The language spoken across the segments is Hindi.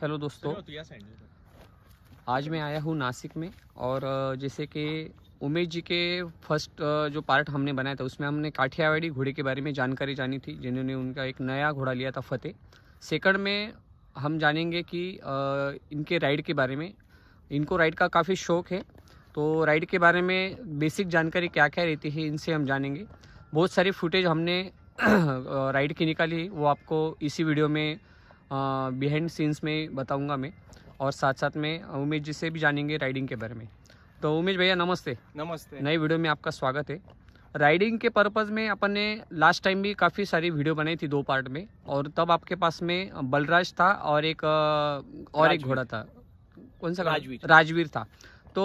हेलो दोस्तों, आज मैं आया हूँ नासिक में। और जैसे कि उमेश जी के फर्स्ट जो पार्ट हमने बनाया था उसमें हमने काठियावाड़ी घोड़े के बारे में जानकारी जानी थी, जिन्होंने उनका एक नया घोड़ा लिया था फतेह। सेकंड में हम जानेंगे कि इनके राइड के बारे में। इनको राइड का काफ़ी शौक़ है, तो राइड के बारे में बेसिक जानकारी क्या क्या रहती है इनसे हम जानेंगे। बहुत सारी फुटेज हमने राइड की निकाली, वो आपको इसी वीडियो में बिहाइंड सीन्स में बताऊंगा मैं। और साथ साथ में उमेश जी से भी जानेंगे राइडिंग के बारे में। तो उमेश भैया नमस्ते। नमस्ते। नई वीडियो में आपका स्वागत है। राइडिंग के पर्पज़ में अपन ने लास्ट टाइम भी काफ़ी सारी वीडियो बनाई थी 2 पार्ट में, और तब आपके पास में बलराज था और एक घोड़ा था। कौन सा? राजवीर था। तो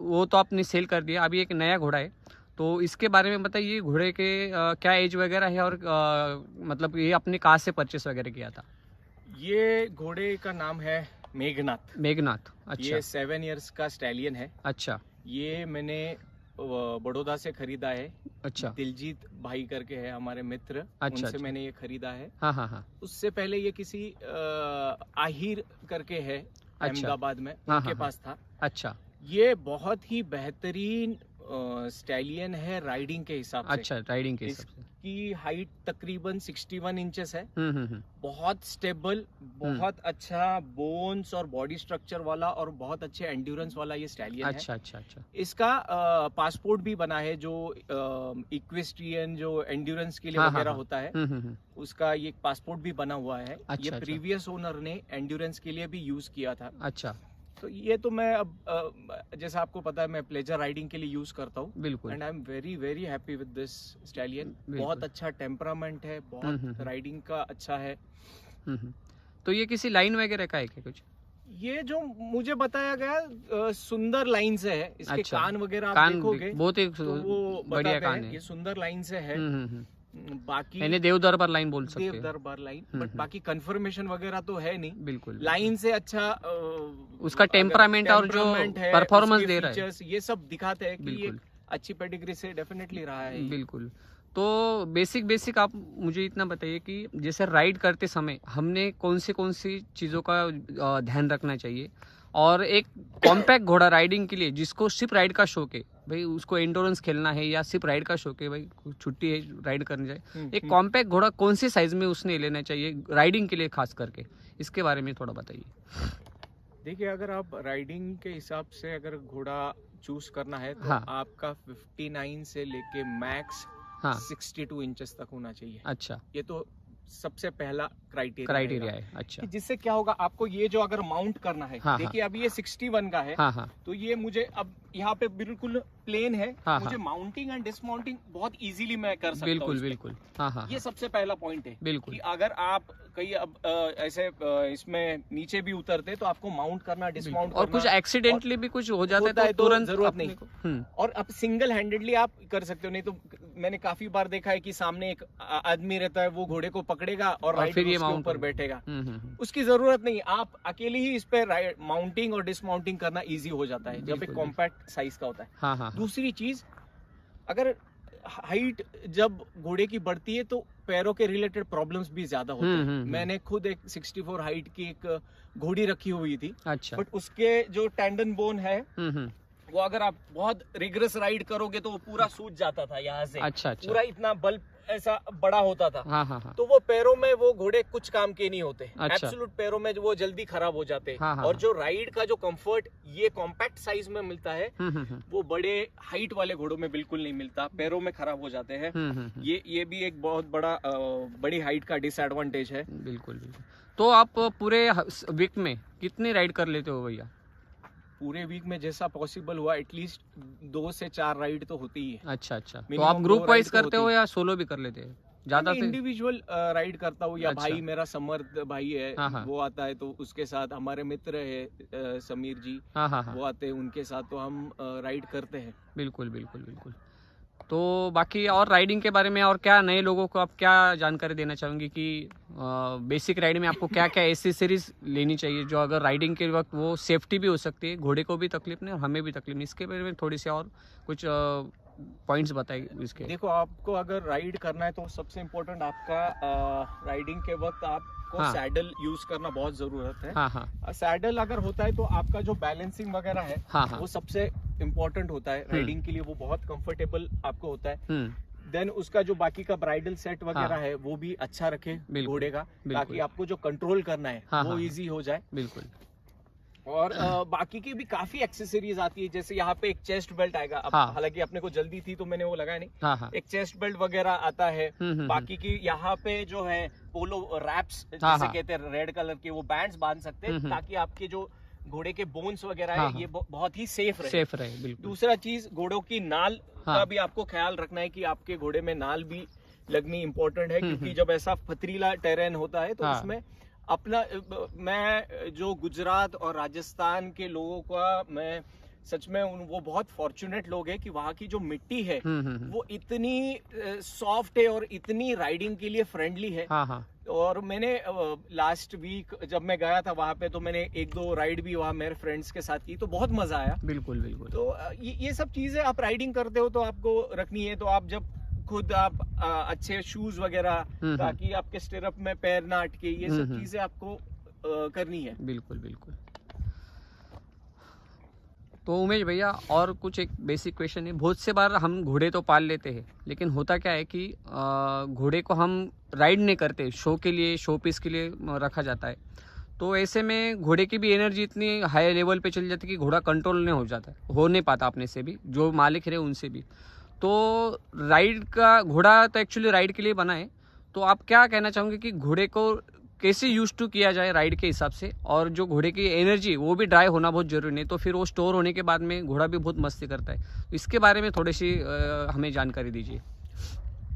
वो तो आपने सेल कर दिया। अभी एक नया घोड़ा है, तो इसके बारे में बताइए। घोड़े के क्या एज वगैरह है, और मतलब ये आपने कहाँ से परचेस वगैरह किया था? ये घोड़े का नाम है मेघनाथ। मेघनाथ, अच्छा। ये 7 इयर्स का स्टैलियन है। अच्छा। ये मैंने बड़ौदा से खरीदा है। अच्छा। दिलजीत भाई करके है हमारे मित्र। अच्छा, उनसे अच्छा। मैंने ये खरीदा है। हाँ हाँ हाँ। उससे पहले ये किसी आहिर करके है, अहमदाबाद में, हाँ, उनके हाँ, पास था। अच्छा। ये बहुत ही बेहतरीन स्टैलियन है राइडिंग के हिसाब से। अच्छा, राइडिंग के हिसाब से। इसकी हाइट तकरीबन 61 इंचेस है। बहुत स्टेबल, बहुत अच्छा बोन्स और बॉडी स्ट्रक्चर वाला और बहुत अच्छे एंड्योरेंस वाला ये स्टैलियन है। अच्छा अच्छा अच्छा। इसका पासपोर्ट भी बना है, जो इक्वेस्ट्रियन जो एंड्योरेंस के लिए हाँ, वगैरह हाँ, होता है, उसका ये पासपोर्ट भी बना हुआ है। अच्छा, ये अच्छा। प्रीवियस ओनर ने एंड्योरेंस के लिए भी यूज किया था। अच्छा। तो ये तो मैं अब जैसा आपको पता है मैं प्लेजर राइडिंग के लिए यूज करता हूँ। बिल्कुल। And I am very very happy with this stallion. बहुत अच्छा टेम्परामेंट है, बहुत राइडिंग का अच्छा है। तो ये किसी लाइन वगैरह का है क्या कुछ? ये जो मुझे बताया गया सुंदर लाइन से है। इसके अच्छा। कान वगैरह आप देखोगे बहुत ही तो वो बढ़िया कान है। ये सुंदर लाइन से है। बाकी यानी देव दरबार लाइन बोल सकते हैं। देव दरबार लाइन, बट बाकी कंफर्मेशन वगैरह तो है नहीं। बिल्कुल। लाइन से अच्छा उसका टेम्परामेंट और जो परफॉर्मेंस दे रहा है, ये सब दिखाते हैं कि ये अच्छी पेडिग्री से डेफिनेटली रहा है। बिल्कुल। तो बेसिक आप मुझे इतना बताइए कि जैसे राइड करते समय हमने कौन सी चीज़ों का ध्यान रखना चाहिए। और एक कॉम्पैक्ट घोड़ा राइडिंग के लिए, जिसको सिर्फ राइड का शौक है, भाई उसको एंडोरेंस खेलना है या सिर्फ राइड का शौक है, भाई छुट्टी है राइड करने जाए, एक कॉम्पैक्ट घोड़ा कौन से साइज में उसने लेना चाहिए राइडिंग के लिए खास करके, इसके बारे में थोड़ा बताइए। देखिए, अगर आप राइडिंग के हिसाब से अगर घोड़ा चूज करना है तो आपका 59 से लेके मैक्स 62 इंचेस तक होना चाहिए। अच्छा। ये तो सबसे पहला क्राइटेरिया है। अच्छा। कि जिससे क्या होगा, आपको ये जो अगर माउंट करना है, देखिए अभी ये 61 का है, तो ये मुझे अब यहाँ पे बिल्कुल प्लेन है, मुझे माउंटिंग एंड डिसमाउंटिंग बहुत इजीली मैं कर सकता हूँ। बिल्कुल। ये सबसे पहला पॉइंट है। बिल्कुल। कि अगर आप कहीं अब ऐसे इसमें नीचे भी उतरते तो आपको माउंट करना, डिसमाउंट और कुछ एक्सीडेंटली भी कुछ हो जाता है तो तुरंत जरूरत नहीं। और अब सिंगल हैंडेडली आप कर सकते हो। नहीं तो मैंने काफी बार देखा है कि सामने एक आदमी रहता है, वो घोड़े को पकड़ेगा और राइड उसके ऊपर बैठेगा। उसकी जरूरत नहीं, आप अकेले ही इस पे माउंटिंग और डिसमाउंटिंग करना इजी हो जाता है जब एक कॉम्पैक्ट साइज का होता है। दूसरी चीज, अगर हाइट जब घोड़े की बढ़ती है तो पैरों के रिलेटेड प्रॉब्लम्स भी ज्यादा होते हैं। मैंने खुद एक 64 हाइट की एक घोड़ी रखी हुई थी। अच्छा। बट उसके जो टेंडन बोन है, वो अगर आप बहुत रिग्रेस राइड करोगे तो वो पूरा सूज जाता था यहाँ से। अच्छा। पूरा इतना बल ऐसा बड़ा होता था। तो वो पैरों में वो घोड़े कुछ काम के नहीं होते। एब्सोल्यूट पैरों में वो जल्दी खराब हो जाते। और जो राइड का जो कंफर्ट ये कॉम्पैक्ट साइज में मिलता है, वो बड़े हाइट वाले घोड़ों में बिल्कुल नहीं मिलता, पैरों में खराब हो जाते हैं। ये भी एक बहुत बड़ी हाइट का डिसएडवांटेज है। बिल्कुल। तो आप पूरे वीक में कितनी राइड कर लेते हो भैया? पूरे वीक में जैसा पॉसिबल हुआ एटलीस्ट 2 से 4 राइड तो होती ही है। अच्छा। तो आप ग्रुप वाइज करते हो या सोलो भी कर लेते हैं? ज्यादा इंडिविजुअल राइड करता हूँ, या भाई मेरा समर्थ भाई है, वो आता है तो उसके साथ, हमारे मित्र है समीर जी, वो आते हैं, उनके साथ तो हम राइड करते हैं। बिल्कुल। तो बाकी और राइडिंग के बारे में और क्या नए लोगों को आप क्या जानकारी देना चाहेंगे कि बेसिक राइड में आपको क्या क्या एसेसरीज लेनी चाहिए, जो अगर राइडिंग के वक्त वो सेफ्टी भी हो सकती है, घोड़े को भी तकलीफ नहीं और हमें भी तकलीफ नहीं, इसके बारे में थोड़ी सी और कुछ पॉइंट्स बताइए इसके। देखो, आपको अगर राइड करना है तो सबसे इम्पोर्टेंट आपका राइडिंग के वक्त आपको आपको हाँ। सैडल यूज करना बहुत जरूरत है। हाँ हाँ सैडल अगर होता है तो आपका जो बैलेंसिंग वगैरह है हाँ हाँ वो सबसे इम्पोर्टेंट होता है राइडिंग के लिए, वो बहुत कंफर्टेबल आपको होता है। देन उसका जो बाकी का ब्राइडल सेट वगैरह हाँ। है वो भी अच्छा रखे बिल्कुल, घोड़े का, बिल्कुल। ताकि आपको जो कंट्रोल करना है हाँ, वो हाँ, इजी हो जाए। बिल्कुल। और बाकी की भी काफी एक्सेसरीज आती है, जैसे यहाँ पे एक चेस्ट बेल्ट आएगा। अब हाँ। हालांकि अपने को जल्दी थी तो मैंने वो लगाया नहीं। हाँ हाँ एक चेस्ट बेल्ट वगैरह आता है। हम्म। बाकी की यहाँ पे जो है पोलो रैप्स हाँ, जिसे हाँ। कहते हैं, रेड कलर के वो बैंड्स बांध सकते हैं, ताकि आपके जो घोड़े के बोन्स वगैरह हाँ, है ये बहुत ही सेफ रहे। बिल्कुल। दूसरा चीज, घोड़ों की नाल हाँ। का भी आपको ख्याल रखना है कि आपके घोड़े में नाल भी लगनी इम्पोर्टेंट है, क्योंकि जब ऐसा पथरीला टेरेन होता है तो हाँ। उसमें अपना, मैं जो गुजरात और राजस्थान के लोगों का, मैं सच में वो बहुत फॉर्चुनेट लोग हैं कि वहाँ की जो मिट्टी है वो इतनी सॉफ्ट है और इतनी राइडिंग के लिए फ्रेंडली है। हाँ हाँ और मैंने लास्ट वीक जब मैं गया था वहाँ पे, तो मैंने 1-2 राइड भी वहाँ मेरे फ्रेंड्स के साथ की, तो बहुत मजा आया। बिल्कुल बिल्कुल। तो ये सब चीजें आप राइडिंग करते हो तो आपको रखनी है। तो आप जब खुद आप अच्छे शूज वगैरह, ताकि आपके स्टिरअप में पैर ना अटके, ये सब चीजें आपको करनी है। बिल्कुल बिल्कुल। तो उमेश भैया, और कुछ एक बेसिक क्वेश्चन है। बहुत से बार हम घोड़े तो पाल लेते हैं, लेकिन होता क्या है कि घोड़े को हम राइड नहीं करते, शो के लिए, शो पीस के लिए रखा जाता है। तो ऐसे में घोड़े की भी एनर्जी इतनी हाई लेवल पे चली जाती है कि घोड़ा कंट्रोल नहीं हो नहीं पाता अपने से भी, जो मालिक रहे उनसे भी। तो राइड का, घोड़ा तो एक्चुअली राइड के लिए बना है। तो आप क्या कहना चाहोगे कि घोड़े को कैसे यूज टू किया जाए राइड के हिसाब से, और जो घोड़े की एनर्जी वो भी ड्राई होना बहुत जरूरी नहीं, तो फिर वो स्टोर होने के बाद में घोड़ा भी बहुत मस्ती करता है। तो इसके बारे में थोड़ी सी हमें जानकारी दीजिए।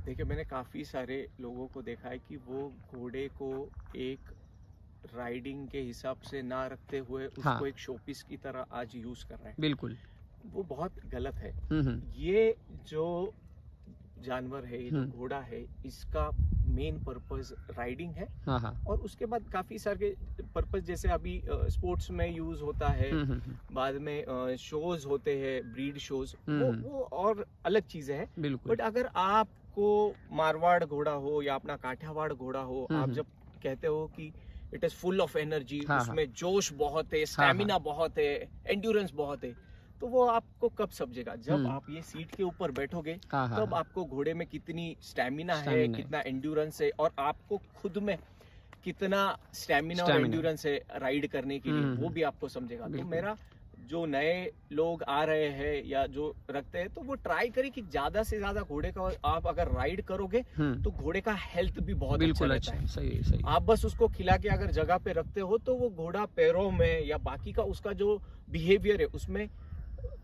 देखिए, मैंने काफी सारे लोगों को देखा है कि वो घोड़े को एक राइडिंग के हिसाब से ना रखते हुए उसको एक शोपीस की तरह आज यूज कर रहे हैं। बिल्कुल, वो बहुत गलत है। ये जो जानवर है, ये जो घोड़ा है, इसका मेन पर्पस राइडिंग है। और उसके बाद काफी सारे पर्पस, जैसे अभी स्पोर्ट्स में यूज होता है, बाद में शोज होते हैं, ब्रीड शोज, वो और अलग चीजें हैं। बट अगर आपको मारवाड़ घोड़ा हो या अपना काठियावाड़ घोड़ा हो, आप जब कहते हो कि it is full of energy, उसमें जोश बहुत है, स्टैमिना बहुत है, एंड्योरेंस बहुत है, तो वो आपको कब समझेगा? जब आप ये सीट के ऊपर बैठोगे, तब आपको घोड़े में कितनी स्टैमिना है, कितना एंड्योरेंस है, और आपको खुद में कितना स्टैमिना और एंड्योरेंस है राइड करने के लिए, वो भी आपको समझेगा। तो मेरा जो नए लोग आ रहे हैं या जो रखते हैं, तो वो ट्राई करें कि ज्यादा से ज्यादा घोड़े का आप अगर राइड करोगे तो घोड़े का हेल्थ भी बहुत अच्छा रहता है। सही। आप बस उसको खिला के अगर जगह पे रखते हो, तो वो घोड़ा पैरों में या बाकी का उसका जो बिहेवियर है उसमें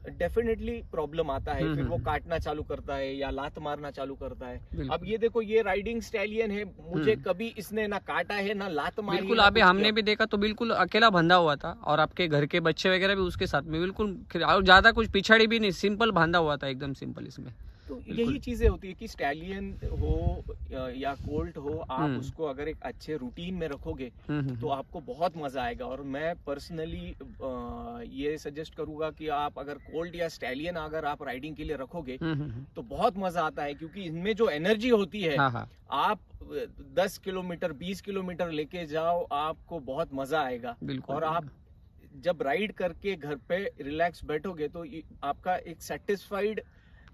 डेफिनेटली प्रॉब्लम आता है। फिर वो काटना चालू करता है या लात मारना चालू करता है। अब ये देखो, ये राइडिंग स्टैलियन है, मुझे कभी इसने ना काटा है ना लात मारी। बिल्कुल, अभी हमने भी देखा तो बिल्कुल अकेला बंधा हुआ था, और आपके घर के बच्चे वगैरह भी उसके साथ में बिल्कुल, और ज्यादा कुछ पिछाड़ी भी नहीं, सिंपल बांधा हुआ था, एकदम सिंपल। इसमें तो यही चीजें होती है कि स्टैलियन हो या कोल्ट हो, आप उसको अगर एक अच्छे रूटीन में रखोगे तो आपको बहुत मजा आएगा। और मैं पर्सनली ये सजेस्ट करूंगा कि आप अगर कोल्ट या स्टैलियन अगर आप राइडिंग के लिए रखोगे तो बहुत मजा आता है, क्योंकि इनमें जो एनर्जी होती है, आप 10 किलोमीटर 20 किलोमीटर लेके जाओ, आपको बहुत मजा आएगा। और आप जब राइड करके घर पे रिलैक्स बैठोगे तो आपका एक सेटिस्फाइड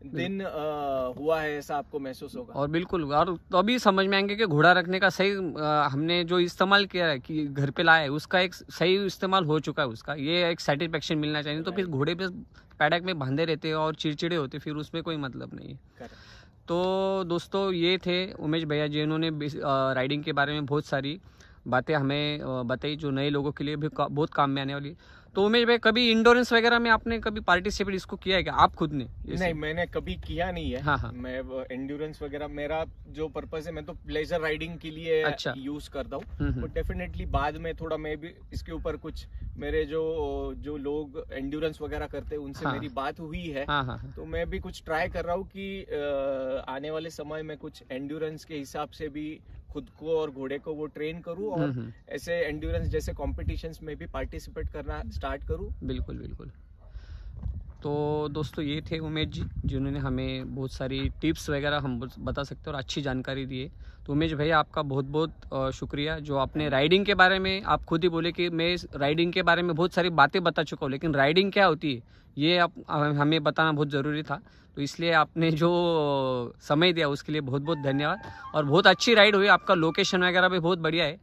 दिन हुआ है, ऐसा आपको महसूस होगा। और बिल्कुल, और तो अभी समझ में आएंगे कि घोड़ा रखने का सही, हमने जो इस्तेमाल किया है कि घर पे लाया है, उसका एक सही इस्तेमाल हो चुका है उसका, ये एक सेटिस्फेक्शन मिलना चाहिए। तो फिर घोड़े पे पैडक में बांधे रहते हैं और चिड़चिड़े होते, फिर उसमें कोई मतलब नहीं है। तो दोस्तों, ये थे उमेश भैया जी, उन्होंने राइडिंग के बारे में बहुत सारी बातें हमें बताई, जो नए लोगों के लिए भी बहुत काम में आने वाली। तो उमेश भाई, कभी इंडोरेंस वगैरह में आपने कभी पार्टिसिपेट इसको किया है क्या, आप खुद ने? नहीं, मैंने कभी किया नहीं है। मैं एंड्योरेंस वगैरह, मेरा जो पर्पस है, मैं तो प्लेजर राइडिंग के लिए यूज करता हूँ। तो डेफिनेटली बाद में थोड़ा मैं भी इसके ऊपर कुछ, मेरे जो लोग एंड्योरेंस वगैरह करते हैं उनसे मेरी बात हुई है। तो मैं भी कुछ ट्राई कर रहा हूँ कि आने वाले समय में कुछ एंड्योरेंस के हिसाब से भी खुद को और घोड़े को वो ट्रेन करूं, और ऐसे एंड्योरेंस जैसे कॉम्पिटिशन्स में भी पार्टिसिपेट करना स्टार्ट करूं। बिल्कुल बिल्कुल। तो दोस्तों ये थे उमेश जी, जिन्होंने हमें बहुत सारी टिप्स वगैरह हम बता सकते हैं और अच्छी जानकारी दी है। तो उमेश भैया आपका बहुत बहुत शुक्रिया, जो आपने राइडिंग के बारे में आप खुद ही बोले कि मैं राइडिंग के बारे में बहुत सारी बातें बता चुका हूँ, लेकिन राइडिंग क्या होती है ये आप हमें बताना बहुत ज़रूरी था। तो इसलिए आपने जो समय दिया उसके लिए बहुत बहुत धन्यवाद। और बहुत अच्छी राइड हुई, आपका लोकेशन वगैरह भी बहुत बढ़िया है।